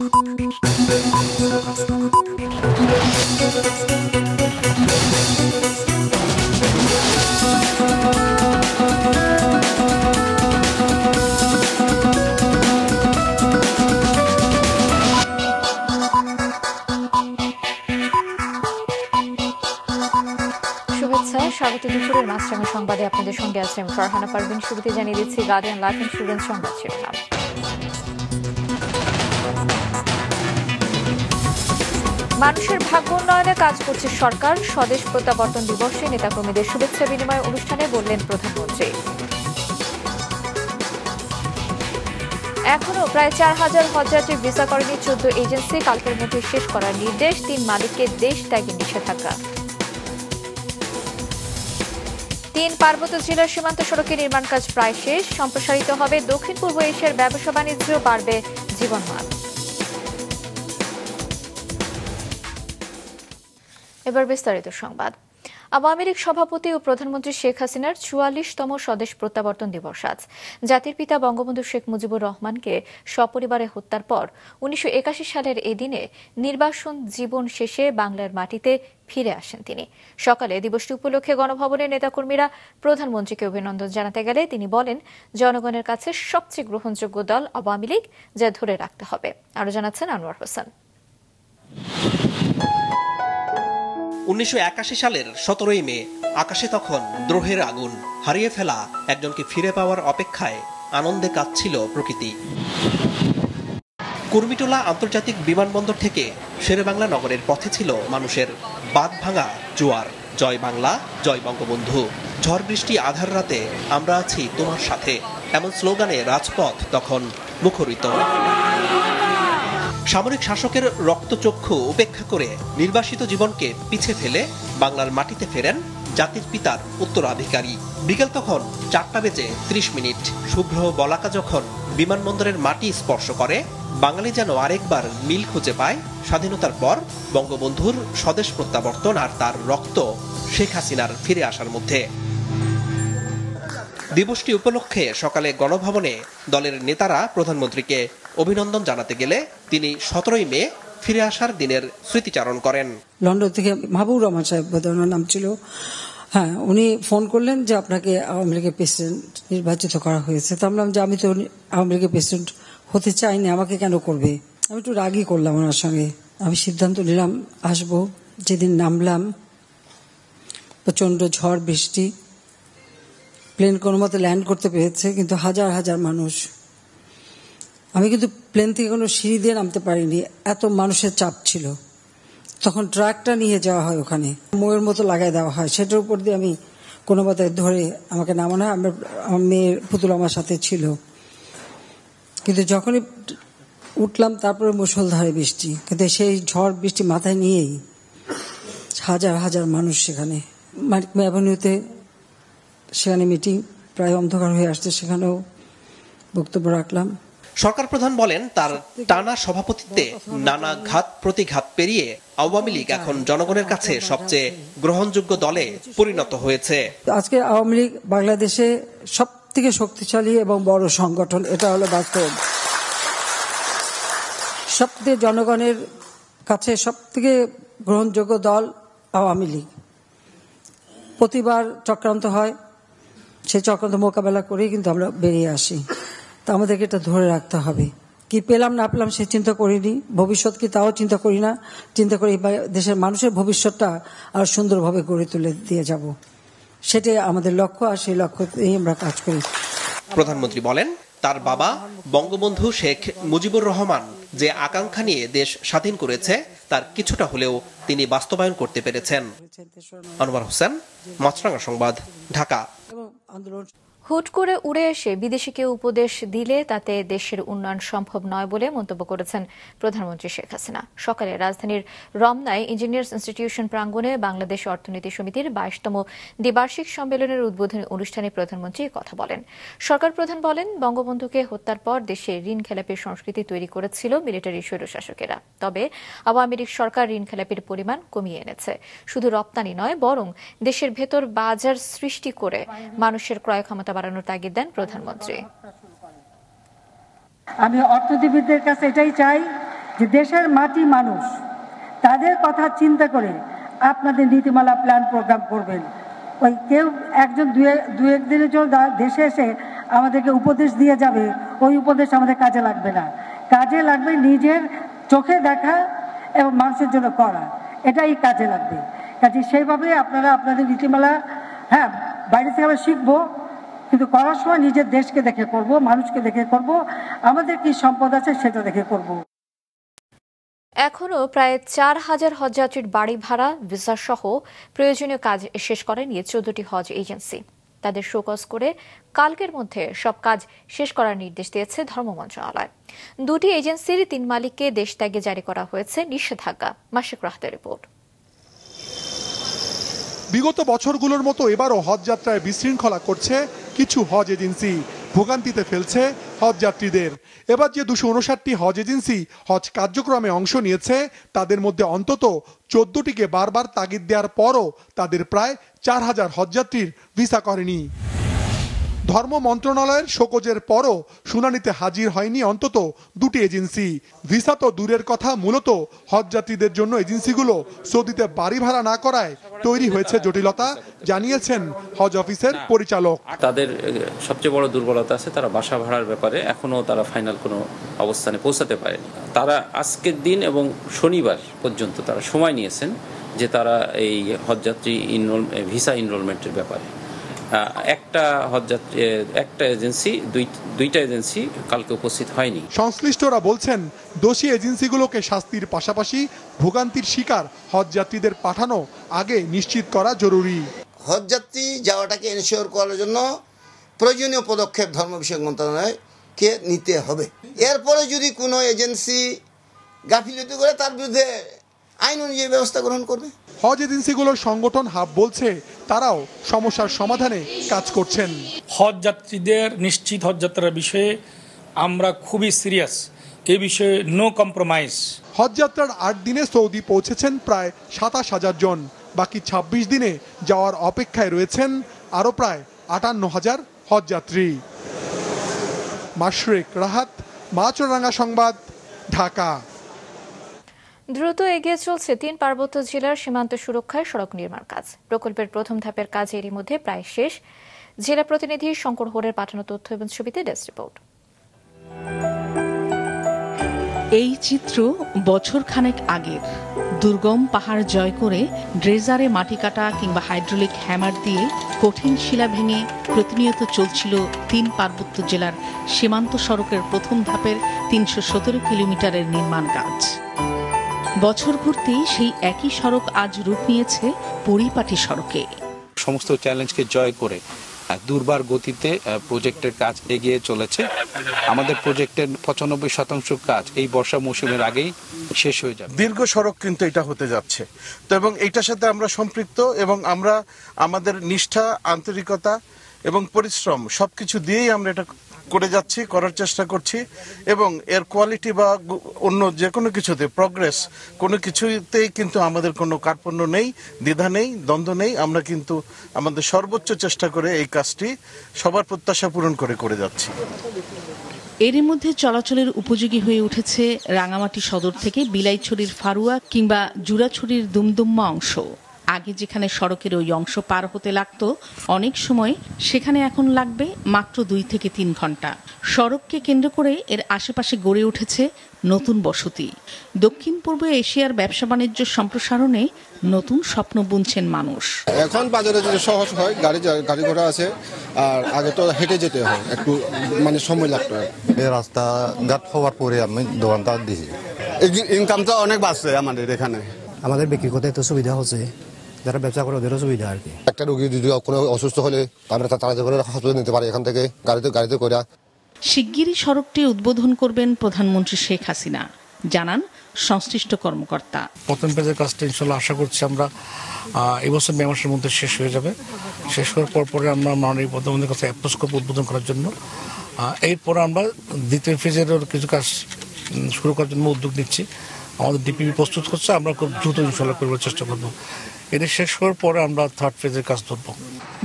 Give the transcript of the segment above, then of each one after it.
স্বাগত দুপুরের মাছরাঙা সংবাদে আপনাদের সঙ্গে আছেন ফারহানা পারভিন। শুরুতে জানিয়ে দিচ্ছি গার্ডিয়ান লাইফ ইন্স্যুরেন্স সংবাদ শিরোনাম। মানুষের ভাগ্য উন্নয়নে কাজ করছে সরকার। স্বদেশ প্রত্যাবর্তন দিবসে নেতাকর্মীদের শুভেচ্ছা বিনিময় অনুষ্ঠানে বললেন প্রধানমন্ত্রী। এখনো প্রায় 4,000 হজযাত্রী ভিসা করেনি 14 এজেন্সি। কালকের মধ্যে শেষ করার নির্দেশ। 3 মালিককে দেশ ত্যাগে নিষেধাজ্ঞা। 3 পার্বত্য জেলার সীমান্ত সড়কের নির্মাণ কাজ প্রায় শেষ। সম্প্রসারিত হবে দক্ষিণ পূর্ব এশিয়ার ব্যবসা বাণিজ্য, বাড়বে জীবনমান। এবার বিস্তারিত সংবাদ। আওয়ামী লীগ সভাপতি ও প্রধানমন্ত্রী শেখ হাসিনার 44তম স্বদেশ প্রত্যাবর্তন দিবস আজ। জাতির পিতা বঙ্গবন্ধু শেখ মুজিবুর রহমানকে সপরিবারে হত্যার পর 1981 সালের এই দিনে নির্বাসন জীবন শেষে বাংলার মাটিতে ফিরে আসেন তিনি। সকালে দিবসটি উপলক্ষে গণভবনের নেতাকর্মীরা প্রধানমন্ত্রীকে অভিনন্দন জানাতে গেলে তিনি বলেন, জনগণের কাছে সবচেয়ে গ্রহণযোগ্য দল আওয়ামী লীগ, যা ধরে রাখতে হবে। আরো জানাচ্ছেন আনোয়ার হোসেন। 1981 সালের 17 মে আকাশে তখন দ্রোহের আগুন। হারিয়ে ফেলা একজনকে ফিরে পাওয়ার অপেক্ষায় আনন্দে কাঁদছিল প্রকৃতি। কুর্মিটোলা আন্তর্জাতিক বিমানবন্দর থেকে শেরেবাংলা নগরের পথে ছিল মানুষের বাঁধ ভাঙা জোয়ার। জয় বাংলা, জয় বঙ্গবন্ধু। ঝড় বৃষ্টি আধার রাতে আমরা আছি তোমার সাথে, এমন স্লোগানে রাজপথ তখন মুখরিত। সামরিক শাসকের রক্তচক্ষু উপেক্ষা করে নির্বাসিত জীবনকে পিছে ফেলে বাংলার মাটিতে ফেরেন জাতির পিতার উত্তরাধিকারী। বিকেল তখন 4:30। শুভ্র বলাকা যখন বিমানবন্দরের মাটি স্পর্শ করে, বাঙালি যেন আরেকবার মিল খুঁজে পায় স্বাধীনতার পর বঙ্গবন্ধুর স্বদেশ প্রত্যাবর্তন আর তার রক্ত শেখ হাসিনার ফিরে আসার মধ্যে। দিবসটি উপলক্ষে সকালে গণভবনে দলের নেতারা প্রধানমন্ত্রীকে অভিনন্দন জানাতে গেলে তিনি 17 মে ফিরে আসার দিনের স্মৃতিচারণ করেন। লন্ডন থেকে মাহবুবুর রহমান সাহেব বোধহয় নাম ছিল, হ্যাঁ, উনি ফোন করলেন যে আপনাকে আওয়ামী লীগের প্রেসিডেন্ট নির্বাচিত করা হয়েছে। তো বললাম যে আমি তো আওয়ামী লীগের প্রেসিডেন্ট হতে চাইনি, আমাকে কেন করবে। আমি একটু রাগই করলাম ওনার সঙ্গে। আমি সিদ্ধান্ত নিলাম আসবো। যেদিন নামলাম প্রচন্ড ঝড় বৃষ্টি, প্লেন কোনো মতে ল্যান্ড করতে পেরেছে, কিন্তু হাজার হাজার মানুষ। আমি কিন্তু প্লেন থেকে কোনো সিঁড়ি দিয়ে নামতে পারিনি, এত মানুষের চাপ ছিল। তখন ট্রাকটা নিয়ে যাওয়া হয়, ওখানে ময়ের মতো লাগাই দেওয়া হয়, সেটার উপর দিয়ে আমি কোনো মতে ধরে আমাকে নামানো হয়। আমার মেয়ের পুতুল আমার সাথে ছিল। কিন্তু যখনই উঠলাম তারপরে মুষলধারে বৃষ্টি, কিন্তু সেই ঝড় বৃষ্টি মাথায় নিয়েই হাজার হাজার মানুষ সেখানে মানিক মে অ্যাভিনিউতে, সেখানে মিটিং প্রায় অন্ধকার হয়ে আসছে, সেখানেও বক্তব্য রাখলাম। সরকার প্রধান বলেন, তার টানা সভাপতিত্বে নানা ঘাত প্রতিঘাত পেরিয়ে আওয়ামী লীগ এখন জনগণের কাছে সবচেয়ে গ্রহণযোগ্য দলে পরিণত হয়েছে। আজকে আওয়ামী লীগ বাংলাদেশে সব থেকে শক্তিশালী এবং বড় সংগঠন, এটা হলো বাস্তব। সবথেকে জনগণের কাছে সব থেকে গ্রহণযোগ্য দল আওয়ামী লীগ। প্রতিবার চক্রান্ত হয়, সেই চক্রান্ত মোকাবেলা করেই কিন্তু আমরা বেরিয়ে আসি। তা আমাদেরকে এটা ধরে রাখতে হবে। কি পেলাম না পেলাম সে চিন্তা করিনি, ভবিষ্যৎ কি তাও চিন্তা করি না। চিন্তা করি দেশের মানুষের ভবিষ্যৎটা আর সুন্দরভাবে গড়ে তুলে দিয়ে যাব, সেটাই আমাদের লক্ষ্য, আর সেই লক্ষ্যতেই আমরা কাজ করি। প্রধানমন্ত্রী বলেন, তার বাবা বঙ্গবন্ধু শেখ মুজিবুর রহমান যে আকাঙ্ক্ষা নিয়ে দেশ স্বাধীন করেছে, তার কিছুটা হলেও তিনি বাস্তবায়ন করতে পেরেছেন। আনোয়ার হোসেন, মাছরাঙা সংবাদ, ঢাকা। হুট করে উড়ে এসে বিদেশি কেউ উপদেশ দিলে তাতে দেশের উন্নয়ন সম্ভব নয় বলে মন্তব্য করেছেন প্রধানমন্ত্রী শেখ হাসিনা। সকালে রাজধানীর রমনায় ইঞ্জিনিয়ার্স ইনস্টিটিউশন প্রাঙ্গণে বাংলাদেশ অর্থনীতি সমিতির 22তম দ্বিবার্ষিক সম্মেলনের উদ্বোধনী অনুষ্ঠানে প্রধানমন্ত্রী কথা বলেন। সরকার প্রধান বলেন, বঙ্গবন্ধুকে হত্যার পর দেশে ঋণ খেলাপির সংস্কৃতি তৈরি করেছিল মিলিটারি স্বৈরশাসকেরা। তবে আওয়ামী লীগ সরকার ঋণ খেলাপির পরিমাণ কমিয়ে এনেছে। শুধু রপ্তানি নয়, বরং দেশের ভেতর বাজার সৃষ্টি করে মানুষের ক্রয় ক্ষমতা বাড়ানোর তাগিদ দেন প্রধানমন্ত্রী। আমি অর্থনীতিবিদদের কাছে এটাই চাই যে দেশের মাটি মানুষ তাদের কথা চিন্তা করে আপনাদের নীতিমালা প্ল্যান প্রোগ্রাম করবেন। ওই কেউ একজন দু একদিনের জন্য দেশে এসে আমাদেরকে উপদেশ দিয়ে যাবে, ওই উপদেশ আমাদের কাজে লাগবে না। কাজে লাগবে নিজের চোখে দেখা এবং মানুষের জন্য করা, এটাই কাজে লাগবে। কাজে সেইভাবে আপনারা আপনাদের নীতিমালা বাইরে থেকে আমরা শিখবো, কিন্তু করার সময় নিজের দেশকে দেখে করব, মানুষকে দেখে করব, আমাদের কি সম্পদ আছে সেটা দেখে করব। এখনও প্রায় 4,000 হজযাত্রীর বাড়ি ভাড়া, ভিসা সহ প্রয়োজনীয় কাজ শেষ করেনি 14টি হজ এজেন্সি। তাদের শোকজ করে কালকের মধ্যে সব কাজ শেষ করার নির্দেশ দিয়েছে ধর্ম মন্ত্রণালয়। 2টি এজেন্সির 3 মালিককে দেশ ত্যাগে জারি করা হয়েছে নিষেধাজ্ঞা। মাসিক রাহতের রিপোর্ট। বিগত বছরগুলোর মতো এবারও হজযাত্রায় বিশৃঙ্খলা করছে কিছু হজ এজেন্সি, ভোগান্তিতে ফেলছে হজযাত্রীদের। এবার যে 259টি হজ এজেন্সি হজ কার্যক্রমে অংশ নিয়েছে তাদের মধ্যে অন্তত 14টিকে বারবার তাগিদ দেওয়ার পরও তাদের প্রায় 4,000 হজযাত্রীর ভিসা করেনি। ধর্ম মন্ত্রণালয়ের শোকজের পরও শুনানিতে হাজির হয়নি অন্তত 2টি এজেন্সি। ভিসা তো দূরের কথা, মূলত হজযাত্রীদের জন্য এজেন্সিগুলো সৌদিতে বাড়ি ভাড়া না করায় তৈরি হয়েছে জটিলতা, জানিয়েছেন হজ অফিসের পরিচালক। তাদের সবচেয়ে বড় দুর্বলতা আছে, তারা বাসা ভাড়ার ব্যাপারে এখনো তারা ফাইনাল কোনো অবস্থানে পৌঁছাতে পারেনি। তারা আজকের দিন এবং শনিবার পর্যন্ত তারা সময় নিয়েছেন যে তারা এই হজযাত্রী ভিসা এনরোলমেন্টের ব্যাপারে একটা এজেন্সি দুইটা এজেন্সি কালকে উপস্থিত হয়নি। সংশ্লিষ্টরা বলছেন দোষী এজেন্সিগুলোকে শাস্তির পাশাপাশি ভোগান্তির শিকার হজযাত্রীদের পাঠানো আগে নিশ্চিত করা জরুরি। হজযাত্রী যাওয়াটাকে এনশিওর করার জন্য প্রয়োজনীয় পদক্ষেপ ধর্ম বিষয়ক মন্ত্রণালয়কে নিতে হবে। এরপরে যদি কোনো এজেন্সি গাফিলতি করে তার বিরুদ্ধে আইন অনুযায়ী ব্যবস্থা গ্রহণ করবে। হজ এজেন্সিগুলোর সংগঠন হাব বলছে তারাও সমস্যার সমাধানে কাজ করছেন। হজযাত্রীদের নিশ্চিত হজযাত্রার বিষয়ে আমরা খুবই সিরিয়াস, এ বিষয়ে নো কম্প্রোমাইজ। হজযাত্রার 8 দিনে সৌদি পৌঁছেছেন প্রায় 27,000 জন, বাকি 26 দিনে যাওয়ার অপেক্ষায় রয়েছেন আরও প্রায় 58,000 হজযাত্রী। মাশরিক রাহাত, মাছরাঙা সংবাদ, ঢাকা। দ্রুত এগিয়ে চলছে 3 পার্বত্য জেলার সীমান্ত সুরক্ষায় সড়ক নির্মাণ কাজ। প্রকল্পের প্রথম ধাপের কাজ এরই মধ্যে প্রায় শেষ। জেলা প্রতিনিধি শঙ্কর হোরের পাঠানো তথ্য এবং ছবিতে ডেস্ক রিপোর্ট। এই চিত্র বছর খানেক আগের। দুর্গম পাহাড় জয় করে ড্রেজারে মাটি কাটা কিংবা হাইড্রোলিক হ্যামার দিয়ে কঠিন শিলা ভেঙে প্রতিনিয়ত চলছিল 3 পার্বত্য জেলার সীমান্ত সড়কের প্রথম ধাপের 317 কিলোমিটারের নির্মাণ কাজ। বছর ঘুরতেই সেই একই সড়ক আজ রূপ নিয়েছে পরিপাটি সড়কে। সমস্ত চ্যালেঞ্জকে জয় করে দুর্বার গতিতে প্রজেক্টের কাজ এগিয়ে চলেছে। আমাদের প্রজেক্টের 95% কাজ এই বর্ষা মৌসুমের আগেই শেষ হয়ে যাবে। দীর্ঘ সড়ক কিন্তু এটা হতে যাচ্ছে তো, এবং এইটার সাথে আমরা সম্পৃক্ত এবং আমরা আমাদের নিষ্ঠা, আন্তরিকতা এবং পরিশ্রম সবকিছু দিয়েই আমরা এটা করে যাচ্ছি, করার চেষ্টা করছি এবং এর কোয়ালিটি বা অন্য যে কোনো কিছুতে প্রগ্রেস কোনো কিছুতেই কিন্তু আমাদের কোনো কার্পণ্য নেই, দ্বিধা নেই, দ্বন্দ্ব নেই। আমরা কিন্তু আমাদের সর্বোচ্চ চেষ্টা করে এই কাজটি সবার প্রত্যাশা পূরণ করে যাচ্ছি। এরই মধ্যে চলাচলের উপযোগী হয়ে উঠেছে রাঙামাটি সদর থেকে বিলাইছড়ির ফারুয়া কিংবা জুরাছড়ির দুমদুম্মা অংশ। আগে যেখানে সড়কের ওই অংশ পার হতে লাগতো অনেক সময়, সেখানে এখন লাগবে মাত্র 2 থেকে 3 ঘন্টা। সড়ককে কেন্দ্র করে এর আশেপাশে গড়ে উঠেছে নতুন বসতি। দক্ষিণ পূর্ব এশিয়ার ব্যবসা বাণিজ্য সম্প্রসারণে নতুন স্বপ্ন বুনছেন মানুষ। এখন বাজারে যদি সহজ হয়, গাড়ি ঘোড়া আছে, আর আগে তো হেঁটে যেতে হয়, একটু সময় লাগতো। এই রাস্তা ঘাট হওয়ার পরে আমি দোকানটা দিয়েছি, ইনকামটা অনেক বাড়ছে আমাদের এখানে। আমাদের বিক্রি করতে তো সুবিধা হচ্ছে, যারা ব্যবসা করে ওদেরও সুবিধা আর কি। একটা রোগী যদি কোনো অসুস্থ হলে আমরা তাড়াতাড়ি করে হাসপাতালে নিতে পারি এখান থেকে গাড়িতে করে। শিগগিরই সড়কটি উদ্বোধন করবেন প্রধানমন্ত্রী শেখ হাসিনা, জানান সংশ্লিষ্ট কর্মকর্তা। প্রথম পেজের কাজটা ইনশাল্লাহ আশা করছি আমরা এবছর মে মাসের মধ্যে শেষ হয়ে যাবে। শেষ হওয়ার পরে আমরা মাননীয় প্রধানমন্ত্রীর কাছে অ্যাপ্রোচ করব উদ্বোধন করার জন্য। এরপরে আমরা দ্বিতীয় ফেজেরও কিছু কাজ শুরু করার জন্য উদ্যোগ নিচ্ছি। আমাদের ডিপিপি প্রস্তুত করছে, আমরা খুব দ্রুত ইনশাল্লাহ করবার চেষ্টা করব। এটা শেষ হওয়ার পরে আমরা থার্ড ফেজের কাজ ধরব।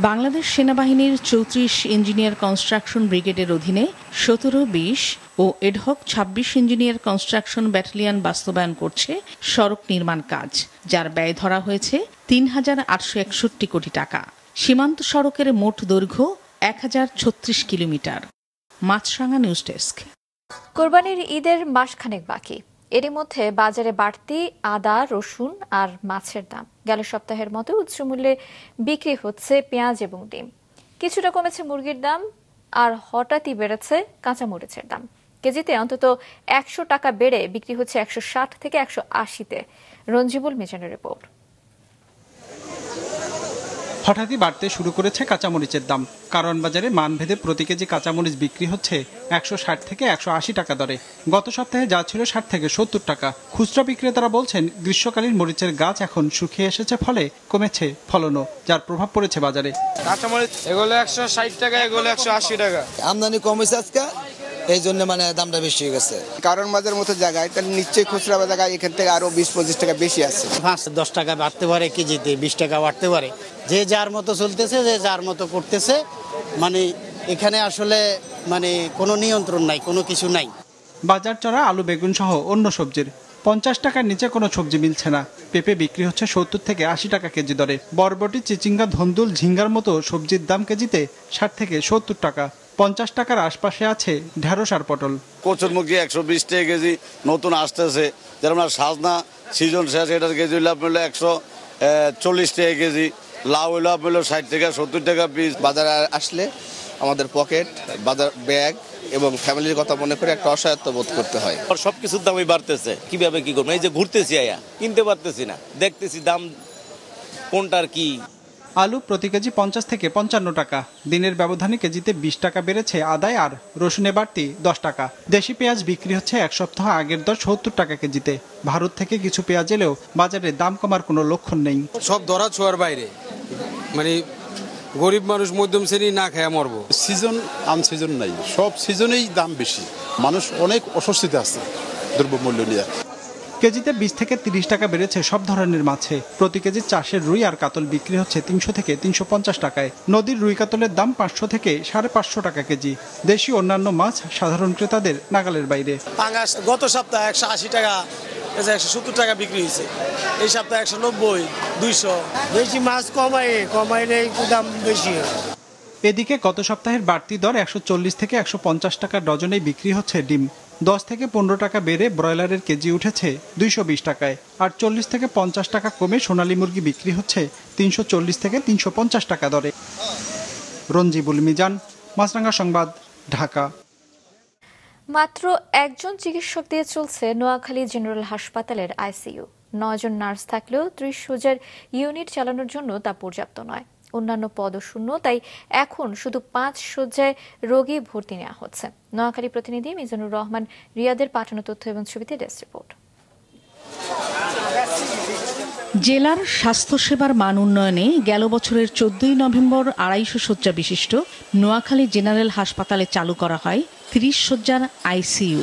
বাংলাদেশ সেনাবাহিনীর ৩৪ ইঞ্জিনিয়ার কনস্ট্রাকশন ব্রিগেডের অধীনে ১৭-২০ ও এডহক ২৬ ইঞ্জিনিয়ার কনস্ট্রাকশন ব্যাটালিয়ন বাস্তবায়ন করছে সড়ক নির্মাণ কাজ, যার ব্যয় ধরা হয়েছে ৩,৮৬১ কোটি টাকা। সীমান্ত সড়কের মোট দৈর্ঘ্য ১,০৩৬ কিলোমিটার। মাছরাঙা নিউজ ডেস্ক। কোরবানির ঈদের মাসখানেক বাকি, এরই মধ্যে বাজারে বাড়তি আদা, রসুন আর মাছের দাম। গেল সপ্তাহের মতো উচ্চমূল্যে বিক্রি হচ্ছে পেঁয়াজ এবং ডিম। কিছুটা কমেছে মুরগির দাম, আর হঠাৎই বেড়েছে কাঁচামরিচের দাম। কেজিতে অন্তত ১০০ টাকা বেড়ে বিক্রি হচ্ছে ১৬০ থেকে ১৮০-তে। রঞ্জিবুল মিজানের রিপোর্ট। হঠাৎই বাড়তে শুরু করেছে কাঁচামরিচের দাম। কারণ বাজারে মানভেদে প্রতি কেজি কাঁচামরিচ বিক্রি হচ্ছে ১৬০ থেকে ১৮০ টাকা দরে। গত সপ্তাহে যা ছিল ৬০ থেকে ৭০ টাকা। খুচরা বিক্রেতারা বলছেন, গ্রীষ্মকালীন মরিচের গাছ এখন শুকিয়ে এসেছে, ফলে কমেছে ফলনও, যার প্রভাব পড়েছে বাজারে। কাঁচামরিচ এগুলো ১৬০ টাকা, এগুলো ১৮০ টাকা। আমদানি কমেছে আজকে, এই জন্য দামটা বেশি হয়ে গেছে। কারণ বাজার মতো জায়গায় তাহলে নিশ্চয়ই খুচরা জায়গায় এখান থেকে আরো ২০-২৫ টাকা বেশি আছে। ৫-১০ টাকা বাড়তে পারে কেজিতে, ২০ টাকা বাড়তে পারে। যে যার মতো চলতেছে, যে যার মতো করতেছে। এখানে আসলে কোনো নিয়ন্ত্রণ নাই, কোনো কিছু নাই। বাজার চড়া আলু, বেগুন সহ অন্য সবজির ৫০ টাকার নিচে কোনো সবজি মিলছে না। পেঁপে বিক্রি হচ্ছে ৭০ থেকে ৮০ টাকা কেজি দরে। বরবটি, চিচিঙ্গা, ধন্দুল, ঝিঙ্গার মতো সবজির দাম কেজিতে ৬০ থেকে ৭০ টাকা। ৫০ টাকার আশপাশে আছে ঢেঁড়স আর পটল। কচুরমুখী ১২০ টাকা কেজি নতুন আসতেছে। যেমন সাজনা সিজন শেষ, এটার কেজি হইল আপনার ১৪০ টাকা কেজি। লাউ হইল আপনার ৬০ থেকে ৭০ টাকা পিস। বাজারে আসলে আমাদের পকেট, বাজার ব্যাগ এবং ফ্যামিলির কথা মনে করে একটা অসহায়ত্ব বোধ করতে হয়। সবকিছুর দামই বাড়তেছে, কিভাবে কি করবো? এই যে ঘুরতেছি, কিনতে পারতেছি না, দেখতেছি দাম কোনটার কি। আলু প্রতি কেজি ৫০ থেকে ৫৫ টাকা। দিনের ব্যবধানে কেজিতে ২০ টাকা বেড়েছে আদায় আর রসুনে বাড়তি 10 টাকা। দেশি পেঁয়াজ বিক্রি হচ্ছে এক সপ্তাহ আগের দর ৭০ টাকা কেজিতে। ভারত থেকে কিছু পেঁয়াজ এলেও বাজারে দাম কমার কোনো লক্ষণ নেই। সব ধরা ছোঁয়ার বাইরে, গরিব মানুষ, মধ্যম শ্রেণী না খেয়ে মরবো। সিজন আনসিজন নাই, সব সিজনেই দাম বেশি। মানুষ অনেক অস্বস্তিতে আছে দ্রব্যমূল্য নিয়ে। কেজিতে ২০ থেকে ৩০ টাকা বেড়েছে সব ধরনের মাছে। প্রতি কেজি চাষের রুই আর কাতল বিক্রি হচ্ছে ৩০০ থেকে ৩৫০ টাকায়। নদীর রুই কাতলের দাম ৫০০ থেকে ৫৫০ টাকা কেজি। দেশি অন্যান্য মাছ সাধারণ ক্রেতাদের নাগালের বাইরে। পাঙ্গাস গত সপ্তাহে ১৮০ টাকা, ১৭০ টাকা বিক্রি হয়েছে। এই সপ্তাহে ১৯০, ২০০। বেশি মাছ কমাইলে দাম বেশি। এদিকে গত সপ্তাহের বাড়তি দর ১৪০ থেকে ১৫০ টাকা ডজনে বিক্রি হচ্ছে ডিম। ১০ থেকে ১৫ টাকা বেড়ে ব্রয়লারের কেজি উঠেছে ২২০ টাকায়। আর ৪০ থেকে ৫০ টাকা কমে সোনালী মুরগি বিক্রি হচ্ছে ৩৪০ থেকে ৩৫০ টাকা দরে। রঞ্জিবুল মিজান, মাছরাঙা সংবাদ, ঢাকা। মাত্র একজন চিকিৎসক দিয়ে চলছে নোয়াখালী জেনারেল হাসপাতালের আইসিইউ। ৯ জন নার্স থাকলেও ৩০ শয্যার ইউনিট চালানোর জন্য তা পর্যাপ্ত নয়। অন্যান্য পদও শূন্য, তাই এখন শুধু ৫ শয্যায় রোগী ভর্তি নেওয়া হচ্ছে। নোয়াখালী প্রতিনিধি মিজানুর রহমান রিয়াদের পাঠানো তথ্য এবং ছবিতে ডেস্ক রিপোর্ট। জেলার স্বাস্থ্যসেবার মান উন্নয়নে গেল বছরের ১৪ নভেম্বর ২৫০ শয্যা বিশিষ্ট নোয়াখালী জেনারেল হাসপাতালে চালু করা হয় ৩০ শয্যার আইসিইউ।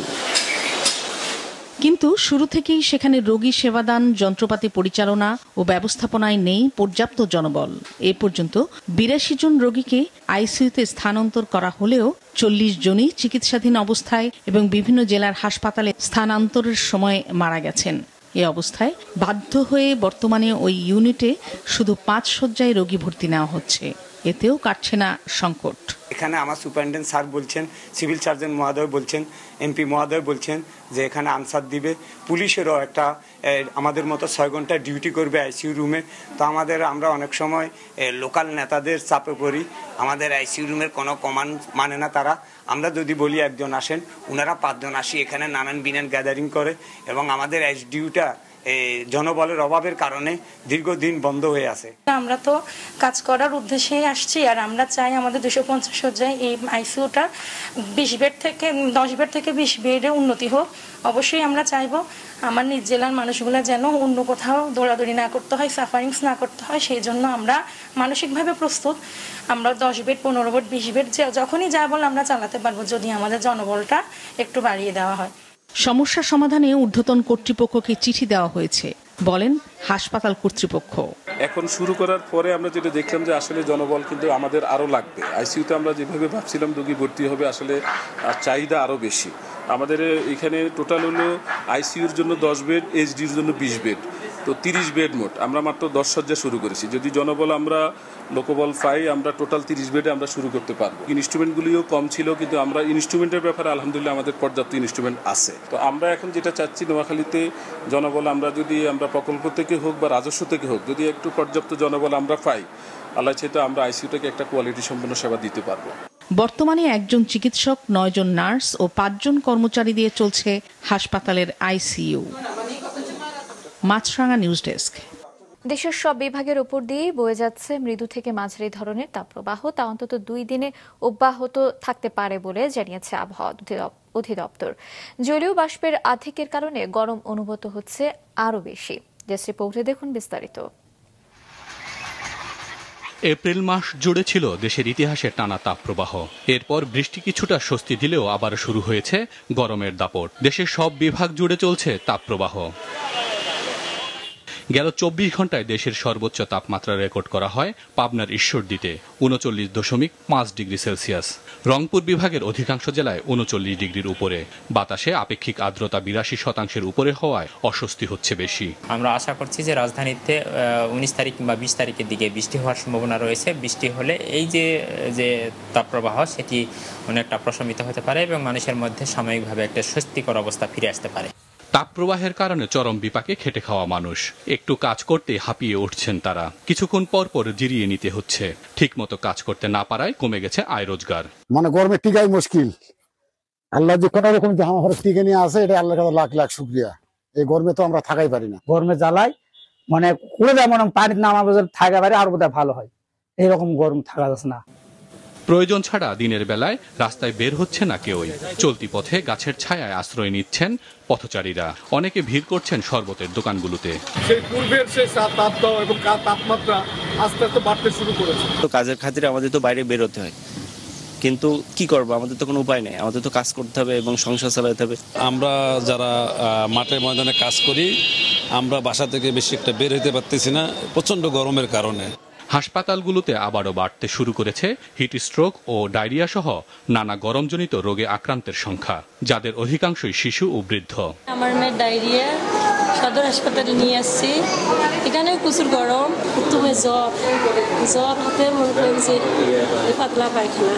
কিন্তু শুরু থেকেই সেখানে রোগী সেবাদান, যন্ত্রপাতি পরিচালনা ও ব্যবস্থাপনায় নেই পর্যাপ্ত জনবল। এ পর্যন্ত ৮২ জন রোগীকে আইসিইউতে স্থানান্তর করা হলেও ৪০ জনই চিকিৎসাধীন অবস্থায় এবং বিভিন্ন জেলার হাসপাতালে স্থানান্তরের সময় মারা গেছেন। এ অবস্থায় বাধ্য হয়ে বর্তমানে ওই ইউনিটে শুধু ৫ শয্যায় রোগী ভর্তি নেওয়া হচ্ছে। এতেও কাটছে না সংকট। এখানে আমার সুপারিনটেন্ডেন্ট স্যার বলছেন, সিভিল সার্জন মহোদয় বলছেন, এমপি মহোদয় বলছেন যে এখানে আনসার দিবে। পুলিশেরও একটা আমাদের মতো ৬ ঘন্টা ডিউটি করবে আইসিইউ রুমে। তো আমরা অনেক সময় লোকাল নেতাদের চাপে পড়ি। আমাদের আইসিইউ রুমের কোনো কমান্ড মানে না তারা। আমরা যদি বলি একজন আসেন, ওনারা ৫ জন আসি এখানে নানান বিনান গ্যাদারিং করে এবং আমাদের আইসিইউটা জনবলের অভাবের কারণে দীর্ঘদিন বন্ধ হয়ে আছে। আমরা তো কাজ করার উদ্দেশ্যেই আসছি, আর আমরা চাই আমাদের ২৫০ শয্যায় এই আইসিইউটা ২০ বেড থেকে ১০ বেড থেকে ২০ বেডে উন্নতি হোক। অবশ্যই আমরা চাইবো আমার নিজ জেলার মানুষগুলো যেন অন্য কোথাও দৌড়াদৌড়ি না করতে হয়, সাফারিংস না করতে হয়। সেই জন্য আমরা মানসিকভাবে প্রস্তুত। আমরা ১০ বেড, ১৫ বেড, ২০ বেড যখনই যা বল আমরা চালাতে পারবো, যদি আমাদের জনবলটা একটু বাড়িয়ে দেওয়া হয়। সমস্যা সমাধানে ঊর্ধ্বতন কর্তৃপক্ষকে চিঠি দেওয়া হয়েছে, বলেন হাসপাতাল কর্তৃপক্ষ। এখন শুরু করার পরে আমরা যেটা দেখলাম যে আসলে জনবল কিন্তু আমাদের আরও লাগবে। আইসিইউতে আমরা যেভাবে ভাবছিলাম রোগী ভর্তি হবে, আসলে চাহিদা আরও বেশি। আমাদের এখানে টোটাল হলো আইসিইউর জন্য 10 বেড, এইচডির জন্য 20 বেড, তো 30 বেড মোট। আমরা মাত্র 10 শয্যা শুরু করেছি। যদি জনবল আমরা লোকবল পাই, আমরা টোটাল 30 বেডে আমরা শুরু করতে পারবো। ইনস্ট্রুমেন্টগুলিও কম ছিল, কিন্তু আমরা ইনস্ট্রুমেন্টের ব্যাপারে আলহামদুলিল্লাহ আমাদের পর্যাপ্ত ইনস্ট্রুমেন্ট আছে। তো আমরা এখন যেটা চাচ্ছি, নোয়াখালীতে জনবল আমরা যদি আমরা প্রকল্প থেকে হোক বা রাজস্ব থেকে হোক, যদি একটু পর্যাপ্ত জনবল আমরা পাই, আল্লাহ চাইতে আমরা আইসিইউটাকে একটা কোয়ালিটি সম্পন্ন সেবা দিতে পারবো। বর্তমানে একজন চিকিৎসক, 9 জন নার্স ও 5 জন কর্মচারী দিয়ে চলছে হাসপাতালের আইসিইউ। মাছরাঙা নিউজ ডেস্ক। দেশের সব বিভাগের উপর দিয়ে বয়ে যাচ্ছে মৃদু থেকে মাঝারি ধরনের তাপপ্রবাহ। তা অন্তত 2 দিনে অব্যাহত থাকতে পারে বলে জানিয়েছে আবহাওয়া অধিদপ্তর। জলীয় বাষ্পের আধিক্যের কারণে গরম অনুভূত হচ্ছে আরও বেশি। ডেস্ক রিপোর্টে দেখুন বিস্তারিত। এপ্রিল মাস জুড়ে ছিল দেশের ইতিহাসে টানা তাপপ্রবাহ। এরপর বৃষ্টি কিছুটা স্বস্তি দিলেও আবার শুরু হয়েছে গরমের দাপট। দেশের সব বিভাগ জুড়ে চলছে তাপপ্রবাহ। গেল 24 ঘন্টায় দেশের সর্বোচ্চ তাপমাত্রা রেকর্ড করা হয় পাবনার ঈশ্বরদীতে 39.5 ডিগ্রি সেলসিয়াস। রংপুর বিভাগের অধিকাংশ জেলায় 39 ডিগ্রির উপরে। বাতাসে আপেক্ষিক আর্দ্রতা 82% উপরে হওয়ায় অস্বস্তি হচ্ছে বেশি। আমরা আশা করছি যে রাজধানীতে 19 তারিখ কিংবা 20 তারিখের দিকে বৃষ্টি হওয়ার সম্ভাবনা রয়েছে। বৃষ্টি হলে এই যে তাপপ্রবাহ সেটি অনেকটা প্রশমিত হতে পারে এবং মানুষের মধ্যে সাময়িকভাবে একটা স্বস্তিকর অবস্থা ফিরে আসতে পারে। তাপপ্রবাহের কারণে চরম বিপাকে খেটে খাওয়া মানুষ একটু কাজ করতে হাঁপিয়ে উঠছেন তারা। কিছুক্ষণ পর পর জিরিয়ে নিতে হচ্ছে। ঠিকমতো কাজ করতে না পারায় কমে গেছে আয় রোজগার। মানে গরমে টিকাই মুশকিল। আল্লাহ যে কোনো রকম আমার টিকে নিয়ে আসে, এটা আল্লাহর কাছে লাখ লাখ শুকরিয়া। এই গরমে তো আমরা থাকাই পারি না। গরমে জ্বালাই মানে করে দেয়, মনে পানির নামা থাকা পারে আর বোধহয় ভালো হয়। এইরকম গরম থাকা যাচ্ছে না। প্রয়োজন ছাড়া দিনের বেলায় রাস্তায় বের হচ্ছে না কেউই। চলতি পথে গাছের ছায়ায় আশ্রয় নিচ্ছেন পথচারীরা। অনেকে ভিড় করছেন শরবতের দোকানগুলোতে। সেই পূর্বের সেই তাপদাহ এবং তাপমাত্রা আস্তে আস্তে বাড়তে শুরু করেছে। তো কাজের খাতিরে আমাদের তো বাইরে বের হতে হয়, কিন্তু কি করবো, আমাদের তো কোনো উপায় নেই। আমাদের তো কাজ করতে হবে এবং সংসার চালাতে হবে। আমরা যারা মাঠে ময়দানে কাজ করি, আমরা বাসা থেকে বেশি একটা বের হতে পারতেছি না প্রচন্ড গরমের কারণে। হাসপাতালগুলোতে আবারও বাড়তে শুরু করেছে হিট স্ট্রোক ও ডায়রিয়া সহ নানা গরমজনিত রোগে আক্রান্তের সংখ্যা, যাদের অধিকাংশই শিশু ও বৃদ্ধ। আমার মেয়ের ডায়রিয়া, সদর হাসপাতালে নিয়ে আসছি। এখানে প্রচুর গরম, তুমি জ্বর হাতে মনে করেন যে পাতলা পায়খানা।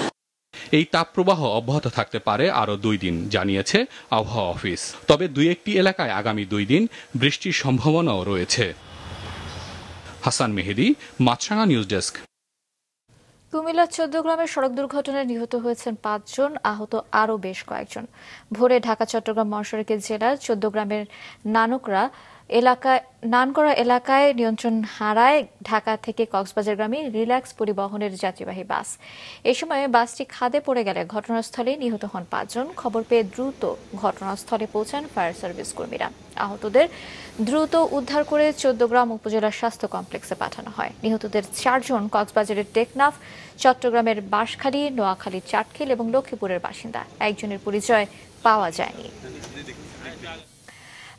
এই তাপপ্রবাহ অব্যাহত থাকতে পারে আরও 2 দিন জানিয়েছে আবহাওয়া অফিস। তবে 2-1টি এলাকায় আগামী 2 দিন বৃষ্টির সম্ভাবনাও রয়েছে। হাসান মেহেদি, মাছরাঙা নিউজ ডেস্ক। কুমিল্লার 14 গ্রামের সড়ক দুর্ঘটনায় নিহত হয়েছেন 5 জন, আহত আরও বেশ কয়েকজন। ভোরে ঢাকা চট্টগ্রাম মহাসড়কের জেলার 14 গ্রামের নানকরা এলাকায় নিয়ন্ত্রণ হারায় ঢাকা থেকে কক্সবাজারগামী রিল্যাক্স পরিবহনের যাত্রীবাহী বাস। এই সময় বাসটি খাদে পড়ে গেলে ঘটনাস্থলে নিহত হন 5 জন। খবর পেয়ে দ্রুত ঘটনাস্থলে পৌঁছান ফায়ার সার্ভিস কর্মীরা। আহতদের দ্রুত উদ্ধার করে 14 গ্রাম উপজেলা স্বাস্থ্য কমপ্লেক্সে পাঠানো হয়। নিহতদের 4 জন কক্সবাজারের টেকনাফ, চট্টগ্রামের বাঁশখালী, নোয়াখালীর চাটখিল এবং লক্ষ্মীপুরের বাসিন্দা। একজনের পরিচয় পাওয়া যায়নি।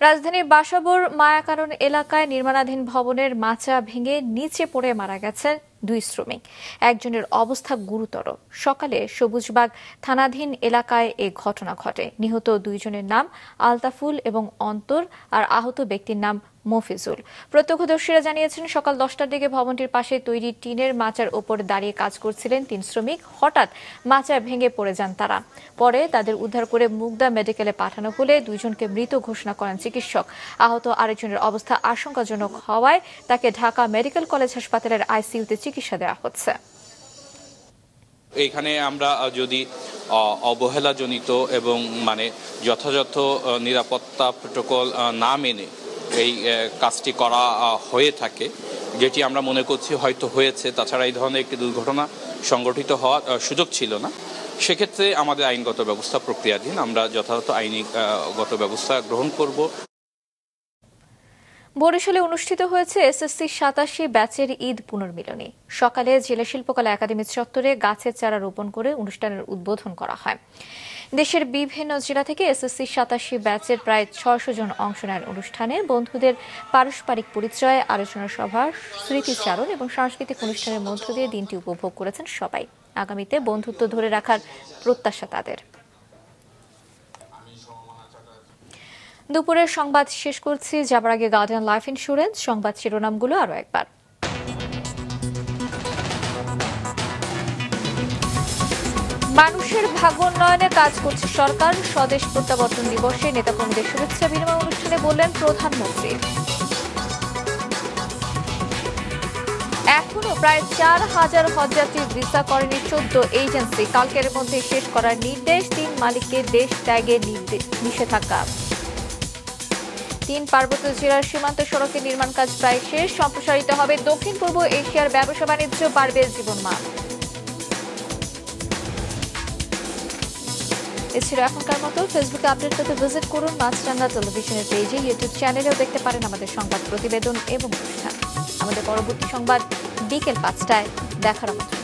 রাজধানীর বাসাবোর মায়াকারণ এলাকায় নির্মাণাধীন ভবনের মাচা ভেঙে নিচে পড়ে মারা গেছেন 2 শ্রমিক। একজনের অবস্থা গুরুতর। সকালে সবুজবাগ থানাধীন এলাকায় এই ঘটনা ঘটে। নিহত 2 জনের নাম আলতাফুল এবং অন্তর, আর আহত ব্যক্তির নাম মফিজুল। প্রত্যক্ষদর্শীরা জানিয়েছেন সকাল 10টার দিকে ভবনটির পাশে তৈরি টিনের মাচার ওপর দাঁড়িয়ে কাজ করছিলেন 3 শ্রমিক। হঠাৎ মাচা ভেঙে পড়ে যান তারা। পরে তাদের উদ্ধার করে মুগদা মেডিকেলে পাঠানো হলে 2 জনকে মৃত ঘোষণা করেন চিকিৎসক। আহত আরেকজনের অবস্থা আশঙ্কাজনক হওয়ায় তাকে ঢাকা মেডিকেল কলেজ হাসপাতালের আইসিইউতে চিকিৎসা দেওয়া হচ্ছে। এখানে আমরা যদি অবহেলাজনিত এবং যথাযথ নিরাপত্তা প্রোটোকল না মেনে এই কাজটি করা হয়ে থাকে, যেটি আমরা মনে করছি হয়তো হয়েছে, তাছাড়া এই ধরনের একটি দুর্ঘটনা সংঘটিত হওয়ার সুযোগ ছিল না, সেক্ষেত্রে আমাদের আইনগত ব্যবস্থা প্রক্রিয়াধীন। আমরা যথাযথ আইনগত ব্যবস্থা গ্রহণ করব। বরিশালে অনুষ্ঠিত হয়েছে এসএসসি 87 ব্যাচের ঈদ পুনর্মিলনী। সকালে জেলা শিল্পকলা একাডেমি চত্বরে গাছের চারা রোপণ করে অনুষ্ঠানের উদ্বোধন করা হয়। দেশের বিভিন্ন জেলা থেকে এসএসসি 87 ব্যাচের প্রায় 600 জন অংশ নেন অনুষ্ঠানে। বন্ধুদের পারস্পরিক পরিচয়, আলোচনা সভা, স্মৃতিচারণ এবং সাংস্কৃতিক অনুষ্ঠানের মধ্য দিয়ে দিনটি উপভোগ করেছেন সবাই। আগামীতে বন্ধুত্ব ধরে রাখার প্রত্যাশা তাদের। দুপুরের সংবাদ শেষ করছি, যাবার আগে গার্ডিয়ান লাইফ ইন্স্যুরেন্স সংবাদ শিরোনামগুলো আরো একবার। মানুষের ভাগ্যোন্নয়নে কাজ করছে সরকার। স্বদেশ প্রত্যাবর্তন দিবসে নেতাকর্মীদের শুভেচ্ছা বিনিময় অনুষ্ঠানে বললেন প্রধানমন্ত্রী। এখনো প্রায় 4000 হজযাত্রীর ভিসা করেনি 14 এজেন্সি। কালকের মধ্যে শেষ করার নির্দেশ। 3 মালিককে দেশ ত্যাগে নিষেধাজ্ঞা। 3 পার্বত্য জেলার সীমান্ত সড়কের নির্মাণ কাজ প্রায় শেষ। সম্প্রসারিত হবে দক্ষিণ পূর্ব এশিয়ার ব্যবসা বাণিজ্য, বাড়বে জীবনমান। এছাড়া এখনকার মতো ফেসবুকে আপডেট পেতে ভিজিট করুন মাছরাঙ্গা টেলিভিশনের পেজে। ইউটিউব চ্যানেলেও দেখতে পারেন আমাদের সংবাদ প্রতিবেদন এবং অনুষ্ঠান। আমাদের পরবর্তী সংবাদ বিকেল 5টায় দেখার আমন্ত্রণ।